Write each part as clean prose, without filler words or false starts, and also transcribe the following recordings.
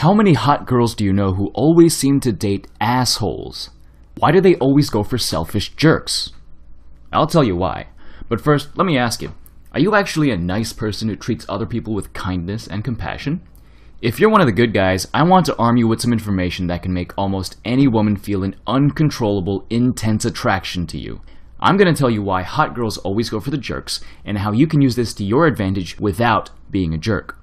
How many hot girls do you know who always seem to date assholes? Why do they always go for selfish jerks? I'll tell you why. But first, let me ask you, are you actually a nice person who treats other people with kindness and compassion? If you're one of the good guys, I want to arm you with some information that can make almost any woman feel an uncontrollable, intense attraction to you. I'm going to tell you why hot girls always go for the jerks, and how you can use this to your advantage without being a jerk.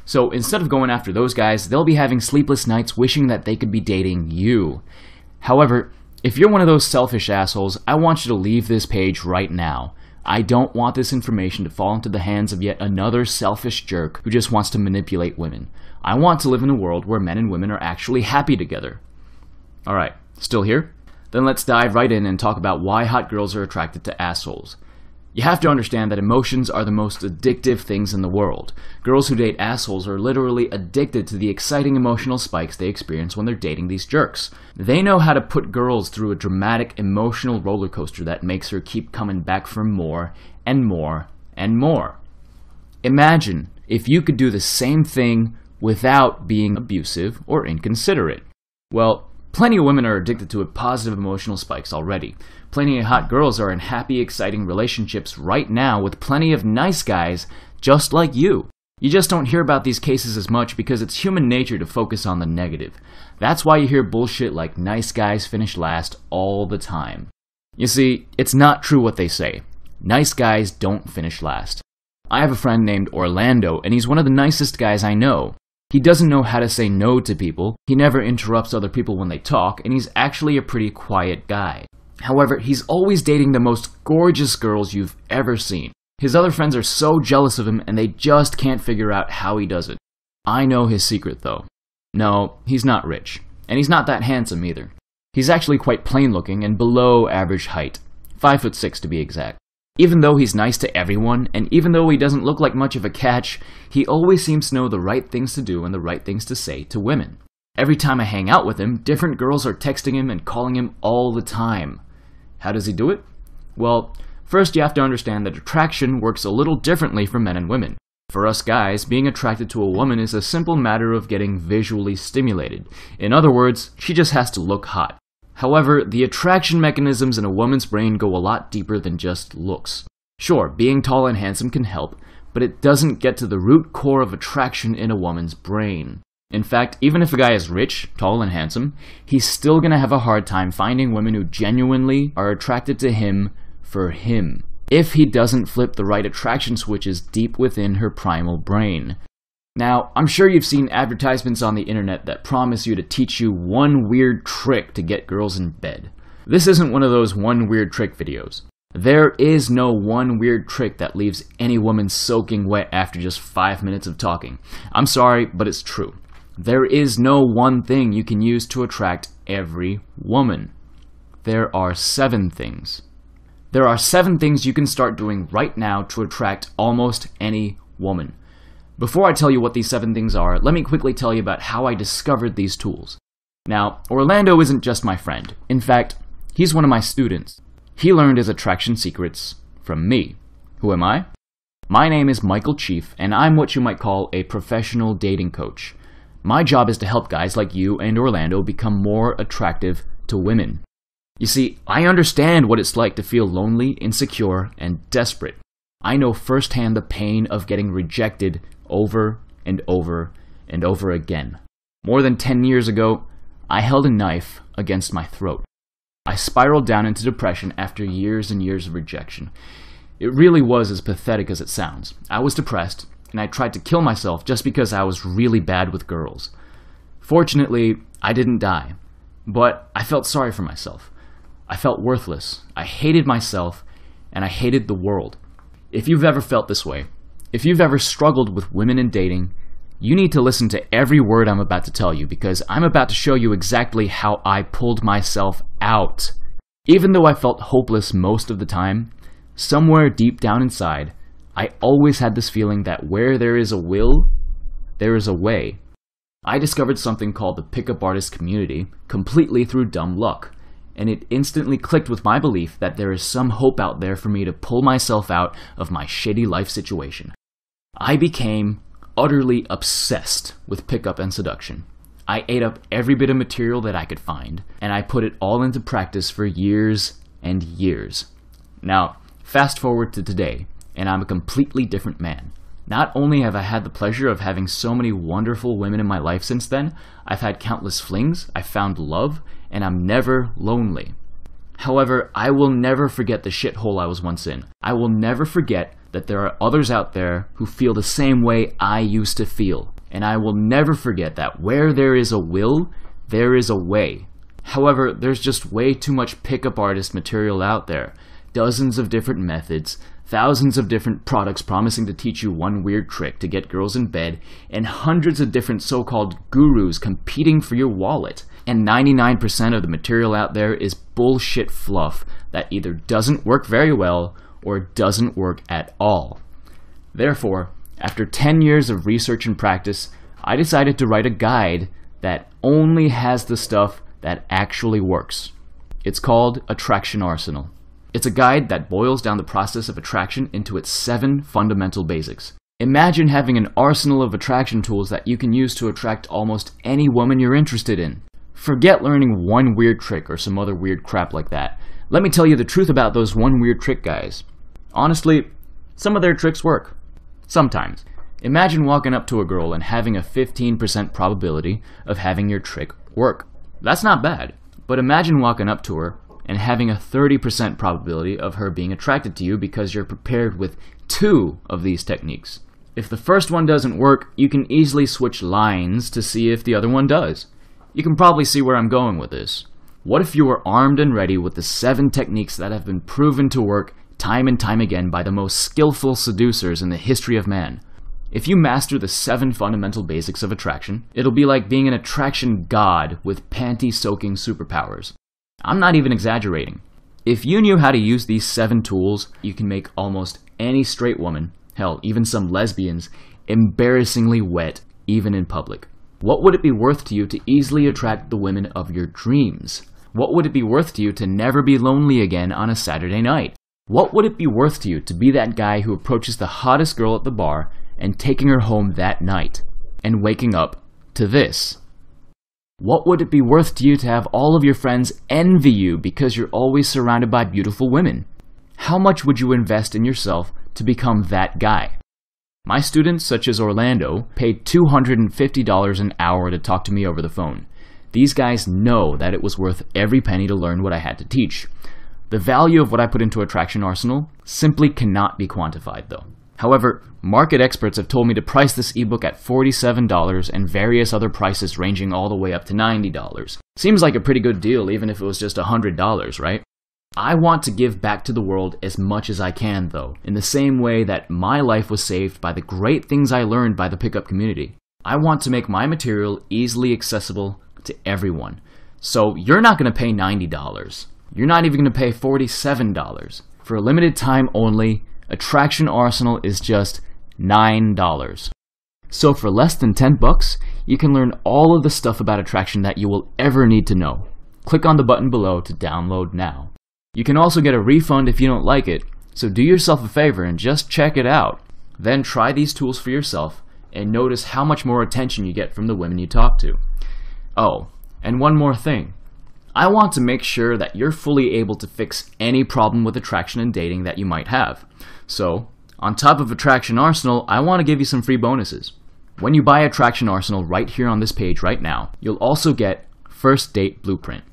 So instead of going after those guys, they'll be having sleepless nights wishing that they could be dating you. However, if you're one of those selfish assholes, I want you to leave this page right now. I don't want this information to fall into the hands of yet another selfish jerk who just wants to manipulate women. I want to live in a world where men and women are actually happy together. Alright, still here? Then let's dive right in and talk about why hot girls are attracted to assholes. You have to understand that emotions are the most addictive things in the world. Girls who date assholes are literally addicted to the exciting emotional spikes they experience when they're dating these jerks. They know how to put girls through a dramatic emotional roller coaster that makes her keep coming back for more and more and more. Imagine if you could do the same thing without being abusive or inconsiderate. Well, plenty of women are addicted to positive emotional spikes already. Plenty of hot girls are in happy, exciting relationships right now with plenty of nice guys just like you. You just don't hear about these cases as much because it's human nature to focus on the negative. That's why you hear bullshit like nice guys finish last all the time. You see, it's not true what they say. Nice guys don't finish last. I have a friend named Orlando, and he's one of the nicest guys I know. He doesn't know how to say no to people, he never interrupts other people when they talk, and he's actually a pretty quiet guy. However, he's always dating the most gorgeous girls you've ever seen. His other friends are so jealous of him and they just can't figure out how he does it. I know his secret though. No, he's not rich. And he's not that handsome either. He's actually quite plain looking and below average height. 5'6" to be exact. Even though he's nice to everyone, and even though he doesn't look like much of a catch, he always seems to know the right things to do and the right things to say to women. Every time I hang out with him, different girls are texting him and calling him all the time. How does he do it? Well, first you have to understand that attraction works a little differently for men and women. For us guys, being attracted to a woman is a simple matter of getting visually stimulated. In other words, she just has to look hot. However, the attraction mechanisms in a woman's brain go a lot deeper than just looks. Sure, being tall and handsome can help, but it doesn't get to the root core of attraction in a woman's brain. In fact, even if a guy is rich, tall, and handsome, he's still gonna have a hard time finding women who genuinely are attracted to him for him, if he doesn't flip the right attraction switches deep within her primal brain. Now, I'm sure you've seen advertisements on the internet that promise you to teach you one weird trick to get girls in bed. This isn't one of those one weird trick videos. There is no one weird trick that leaves any woman soaking wet after just 5 minutes of talking. I'm sorry, but it's true. There is no one thing you can use to attract every woman. There are 7 things. There are 7 things you can start doing right now to attract almost any woman. Before I tell you what these 7 things are, let me quickly tell you about how I discovered these tools. Now, Orlando isn't just my friend. In fact, he's one of my students. He learned his attraction secrets from me. Who am I? My name is Michael Chief, and I'm what you might call a professional dating coach. My job is to help guys like you and Orlando become more attractive to women. You see, I understand what it's like to feel lonely, insecure, and desperate. I know firsthand the pain of getting rejected over and over and over again. More than 10 years ago, I held a knife against my throat. I spiraled down into depression after years and years of rejection. It really was as pathetic as it sounds. I was depressed, and I tried to kill myself just because I was really bad with girls. Fortunately, I didn't die, but I felt sorry for myself. I felt worthless. I hated myself, and I hated the world. If you've ever felt this way, if you've ever struggled with women in dating, you need to listen to every word I'm about to tell you, because I'm about to show you exactly how I pulled myself out. Even though I felt hopeless most of the time, somewhere deep down inside, I always had this feeling that where there is a will, there is a way. I discovered something called the pickup artist community completely through dumb luck, and it instantly clicked with my belief that there is some hope out there for me to pull myself out of my shitty life situation. I became utterly obsessed with pickup and seduction. I ate up every bit of material that I could find, and I put it all into practice for years and years. Now, fast forward to today, and I'm a completely different man. Not only have I had the pleasure of having so many wonderful women in my life since then, I've had countless flings, I've found love, and I'm never lonely. However, I will never forget the shithole I was once in. I will never forget that there are others out there who feel the same way I used to feel. And I will never forget that where there is a will, there is a way. However, there's just way too much pickup artist material out there. Dozens of different methods, thousands of different products promising to teach you one weird trick to get girls in bed, and hundreds of different so-called gurus competing for your wallet. And 99% of the material out there is bullshit fluff that either doesn't work very well or doesn't work at all. Therefore, after 10 years of research and practice, I decided to write a guide that only has the stuff that actually works. It's called Attraction Arsenal. It's a guide that boils down the process of attraction into its 7 fundamental basics. Imagine having an arsenal of attraction tools that you can use to attract almost any woman you're interested in. Forget learning one weird trick or some other weird crap like that. Let me tell you the truth about those one weird trick guys. Honestly, some of their tricks work. Sometimes. Imagine walking up to a girl and having a 15% probability of having your trick work. That's not bad. But imagine walking up to her and having a 30% probability of her being attracted to you because you're prepared with 2 of these techniques. If the first one doesn't work, you can easily switch lines to see if the other one does. You can probably see where I'm going with this. What if you were armed and ready with the 7 techniques that have been proven to work time and time again by the most skillful seducers in the history of man? If you master the 7 fundamental basics of attraction, it'll be like being an attraction god with panty-soaking superpowers. I'm not even exaggerating. If you knew how to use these 7 tools, you can make almost any straight woman, hell, even some lesbians, embarrassingly wet, even in public. What would it be worth to you to easily attract the women of your dreams? What would it be worth to you to never be lonely again on a Saturday night? What would it be worth to you to be that guy who approaches the hottest girl at the bar and taking her home that night and waking up to this? What would it be worth to you to have all of your friends envy you because you're always surrounded by beautiful women? How much would you invest in yourself to become that guy? My students, such as Orlando, paid $250 an hour to talk to me over the phone. These guys know that it was worth every penny to learn what I had to teach. The value of what I put into Attraction Arsenal simply cannot be quantified, though. However, market experts have told me to price this ebook at $47 and various other prices ranging all the way up to $90. Seems like a pretty good deal even if it was just $100, right? I want to give back to the world as much as I can, though, in the same way that my life was saved by the great things I learned by the pickup community. I want to make my material easily accessible to everyone. So you're not going to pay $90. You're not even going to pay $47. For a limited time only, Attraction Arsenal is just $9. So for less than $10, you can learn all of the stuff about attraction that you will ever need to know. Click on the button below to download now. You can also get a refund if you don't like it, so do yourself a favor and just check it out. Then try these tools for yourself and notice how much more attention you get from the women you talk to. Oh, and one more thing. I want to make sure that you're fully able to fix any problem with attraction and dating that you might have. So, on top of Attraction Arsenal, I want to give you some free bonuses. When you buy Attraction Arsenal right here on this page right now, you'll also get First Date Blueprint.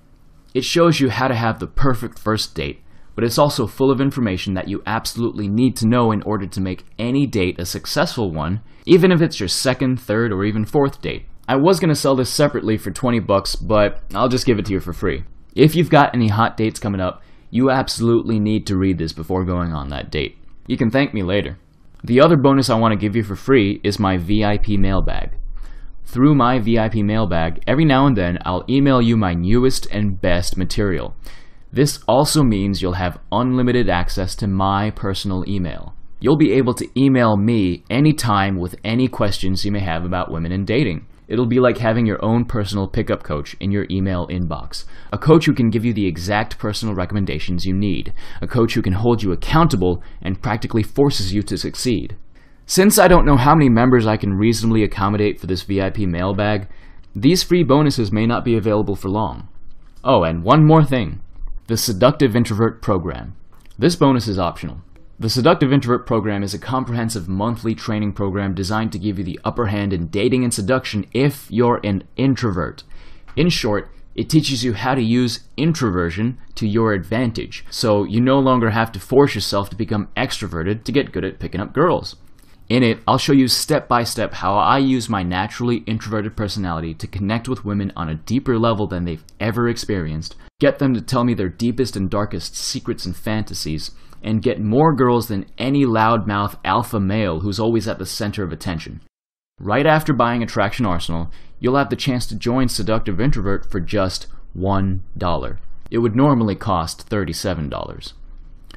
It shows you how to have the perfect first date, but it's also full of information that you absolutely need to know in order to make any date a successful one, even if it's your second, third, or even fourth date. I was going to sell this separately for $20, but I'll just give it to you for free. If you've got any hot dates coming up, you absolutely need to read this before going on that date. You can thank me later. The other bonus I want to give you for free is my VIP mailbag. Through my VIP mailbag, every now and then I'll email you my newest and best material. This also means you'll have unlimited access to my personal email. You'll be able to email me anytime with any questions you may have about women and dating. It'll be like having your own personal pickup coach in your email inbox. A coach who can give you the exact personal recommendations you need. A coach who can hold you accountable and practically forces you to succeed. Since I don't know how many members I can reasonably accommodate for this VIP mailbag, These free bonuses may not be available for long. Oh, and one more thing. The Seductive Introvert Program. This bonus is optional. The Seductive Introvert Program is a comprehensive monthly training program designed to give you the upper hand in dating and seduction if you're an introvert. In short, it teaches you how to use introversion to your advantage, so you no longer have to force yourself to become extroverted to get good at picking up girls. In it, I'll show you step by step how I use my naturally introverted personality to connect with women on a deeper level than they've ever experienced, get them to tell me their deepest and darkest secrets and fantasies, and get more girls than any loudmouth alpha male who's always at the center of attention. Right after buying Attraction Arsenal, you'll have the chance to join Seductive Introvert for just $1. It would normally cost $37.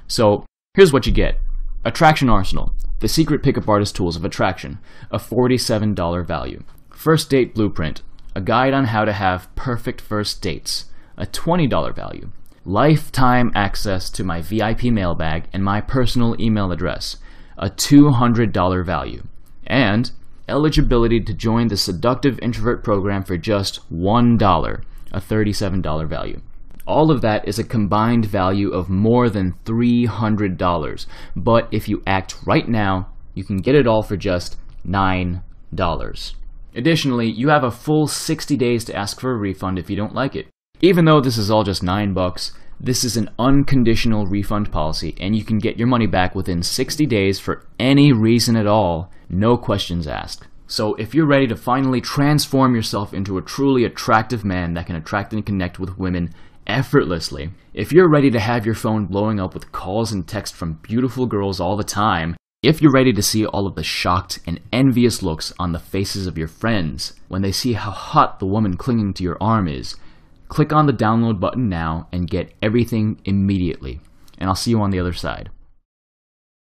So, here's what you get. Attraction Arsenal, the secret pickup artist tools of attraction, a $47 value. First Date Blueprint, a guide on how to have perfect first dates, a $20 value. Lifetime access to my VIP mailbag and my personal email address, a $200 value. And eligibility to join the Seductive Introvert Program for just $1, a $37 value. All of that is a combined value of more than $300, but if you act right now, you can get it all for just $9. Additionally, you have a full 60 days to ask for a refund if you don't like it. Even though this is all just $9, this is an unconditional refund policy, and you can get your money back within 60 days for any reason at all, no questions asked. So if you're ready to finally transform yourself into a truly attractive man that can attract and connect with women effortlessly, if you're ready to have your phone blowing up with calls and texts from beautiful girls all the time, if you're ready to see all of the shocked and envious looks on the faces of your friends when they see how hot the woman clinging to your arm is, click on the download button now and get everything immediately. And I'll see you on the other side.